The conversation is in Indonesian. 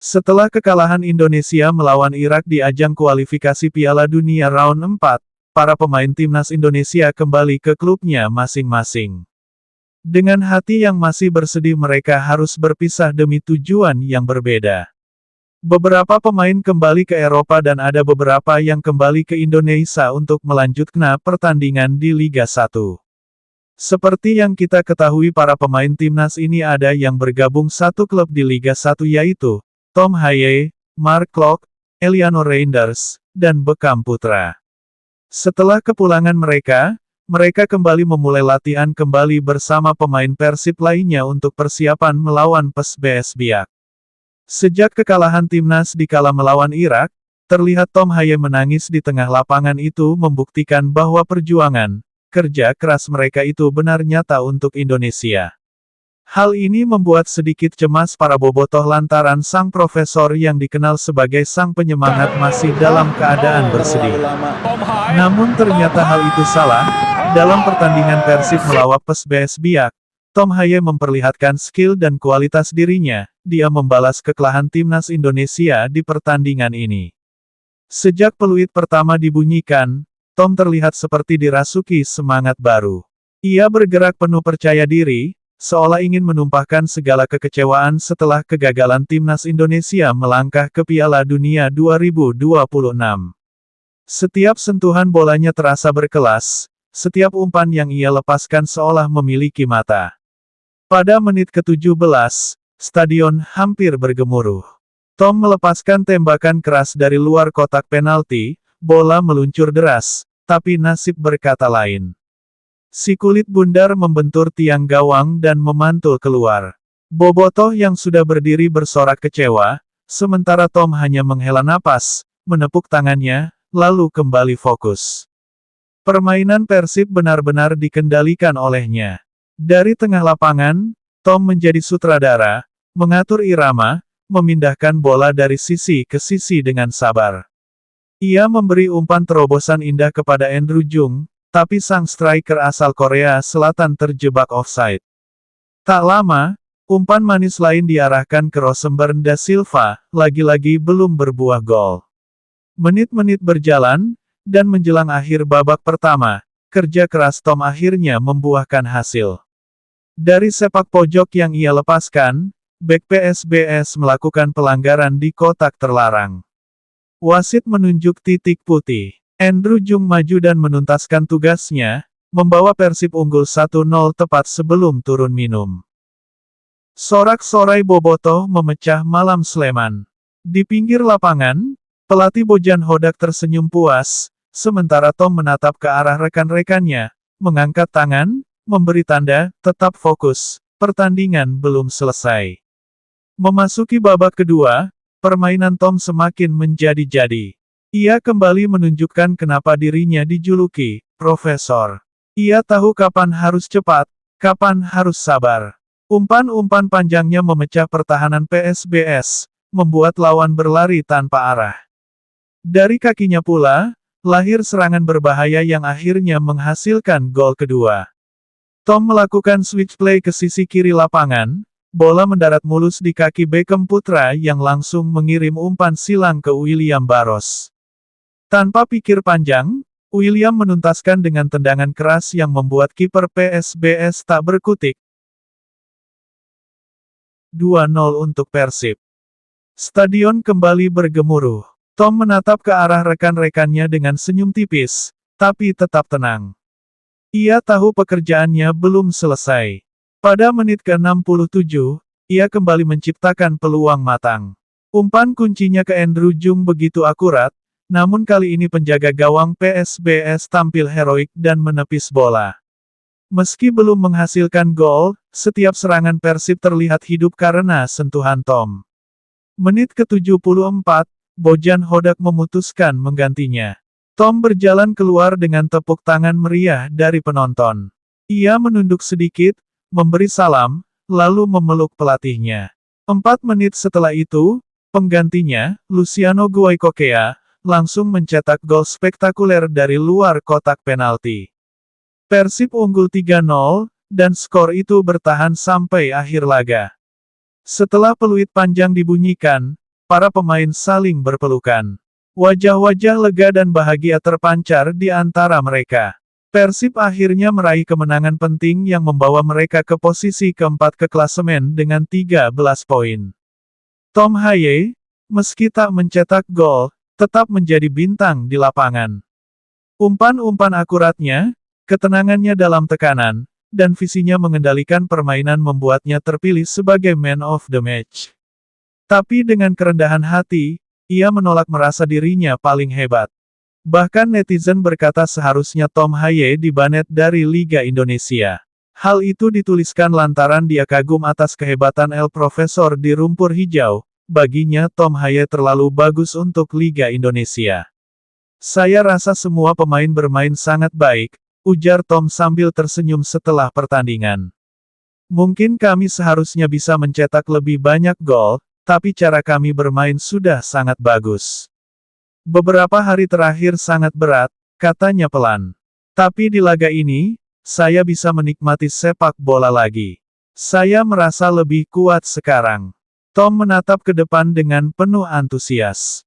Setelah kekalahan Indonesia melawan Irak di ajang kualifikasi Piala Dunia Round 4, para pemain timnas Indonesia kembali ke klubnya masing-masing. Dengan hati yang masih bersedih mereka harus berpisah demi tujuan yang berbeda. Beberapa pemain kembali ke Eropa dan ada beberapa yang kembali ke Indonesia untuk melanjutkan pertandingan di Liga 1. Seperti yang kita ketahui para pemain timnas ini ada yang bergabung satu klub di Liga 1 yaitu Tom Haye, Mark Klok, Eliano Reinders, dan Beckham Putra. Setelah kepulangan mereka kembali memulai latihan kembali bersama pemain Persib lainnya untuk persiapan melawan PSBS Biak. Sejak kekalahan timnas di kala melawan Irak, terlihat Tom Haye menangis di tengah lapangan itu membuktikan bahwa perjuangan, kerja keras mereka itu benar nyata untuk Indonesia. Hal ini membuat sedikit cemas para bobotoh lantaran sang profesor yang dikenal sebagai sang penyemangat masih dalam keadaan bersedih. Namun ternyata hal itu salah, dalam pertandingan Persib melawan PSBS Biak, Tom Haye memperlihatkan skill dan kualitas dirinya, dia membalas kekalahan timnas Indonesia di pertandingan ini. Sejak peluit pertama dibunyikan, Tom terlihat seperti dirasuki semangat baru. Ia bergerak penuh percaya diri, seolah ingin menumpahkan segala kekecewaan setelah kegagalan timnas Indonesia melangkah ke Piala Dunia 2026. Setiap sentuhan bolanya terasa berkelas, setiap umpan yang ia lepaskan seolah memiliki mata. Pada menit ke-17, stadion hampir bergemuruh. Tom melepaskan tembakan keras dari luar kotak penalti, bola meluncur deras, tapi nasib berkata lain. Si kulit bundar membentur tiang gawang dan memantul keluar. Bobotoh yang sudah berdiri bersorak kecewa, sementara Tom hanya menghela napas, menepuk tangannya, lalu kembali fokus. Permainan Persib benar-benar dikendalikan olehnya. Dari tengah lapangan, Tom menjadi sutradara, mengatur irama, memindahkan bola dari sisi ke sisi dengan sabar. Ia memberi umpan terobosan indah kepada Andrew Jung, tapi sang striker asal Korea Selatan terjebak offside. Tak lama, umpan manis lain diarahkan ke Rosemberg da Silva, lagi-lagi belum berbuah gol. Menit-menit berjalan, dan menjelang akhir babak pertama, kerja keras Tom akhirnya membuahkan hasil. Dari sepak pojok yang ia lepaskan, bek PSBS melakukan pelanggaran di kotak terlarang. Wasit menunjuk titik putih. Andrew Jung maju dan menuntaskan tugasnya, membawa Persib unggul 1-0 tepat sebelum turun minum. Sorak-sorai bobotoh memecah malam Sleman. Di pinggir lapangan, pelatih Bojan Hodak tersenyum puas, sementara Tom menatap ke arah rekan-rekannya, mengangkat tangan, memberi tanda, tetap fokus, pertandingan belum selesai. Memasuki babak kedua, permainan Tom semakin menjadi-jadi. Ia kembali menunjukkan kenapa dirinya dijuluki Profesor. Ia tahu kapan harus cepat, kapan harus sabar. Umpan-umpan panjangnya memecah pertahanan PSBS, membuat lawan berlari tanpa arah. Dari kakinya pula, lahir serangan berbahaya yang akhirnya menghasilkan gol kedua. Tom melakukan switch play ke sisi kiri lapangan, bola mendarat mulus di kaki Beckham Putra yang langsung mengirim umpan silang ke William Barros. Tanpa pikir panjang, William menuntaskan dengan tendangan keras yang membuat kiper PSBS tak berkutik. 2-0 untuk Persib. Stadion kembali bergemuruh. Tom menatap ke arah rekan-rekannya dengan senyum tipis, tapi tetap tenang. Ia tahu pekerjaannya belum selesai. Pada menit ke-67, ia kembali menciptakan peluang matang. Umpan kuncinya ke Andrew Jung begitu akurat, namun kali ini penjaga gawang PSBS tampil heroik dan menepis bola. Meski belum menghasilkan gol, setiap serangan Persib terlihat hidup karena sentuhan Tom. Menit ke-74, Bojan Hodak memutuskan menggantinya. Tom berjalan keluar dengan tepuk tangan meriah dari penonton. Ia menunduk sedikit, memberi salam, lalu memeluk pelatihnya. 4 menit setelah itu, penggantinya, Luciano Guaikokea, langsung mencetak gol spektakuler dari luar kotak penalti. Persib unggul 3-0, dan skor itu bertahan sampai akhir laga. Setelah peluit panjang dibunyikan, para pemain saling berpelukan. Wajah-wajah lega dan bahagia terpancar di antara mereka. Persib akhirnya meraih kemenangan penting yang membawa mereka ke posisi keempat ke klasemen dengan 13 poin. Tom Haye, meski tak mencetak gol, tetap menjadi bintang di lapangan. Umpan-umpan akuratnya, ketenangannya dalam tekanan, dan visinya mengendalikan permainan membuatnya terpilih sebagai man of the match. Tapi dengan kerendahan hati, ia menolak merasa dirinya paling hebat. Bahkan netizen berkata seharusnya Tom Haye dibanet dari Liga Indonesia. Hal itu dituliskan lantaran dia kagum atas kehebatan El Profesor di rumpur hijau. Baginya Tom Haye terlalu bagus untuk Liga Indonesia. Saya rasa semua pemain bermain sangat baik, ujar Tom sambil tersenyum setelah pertandingan. Mungkin kami seharusnya bisa mencetak lebih banyak gol, tapi cara kami bermain sudah sangat bagus. Beberapa hari terakhir sangat berat, katanya pelan. Tapi di laga ini, saya bisa menikmati sepak bola lagi. Saya merasa lebih kuat sekarang. Tom menatap ke depan dengan penuh antusias.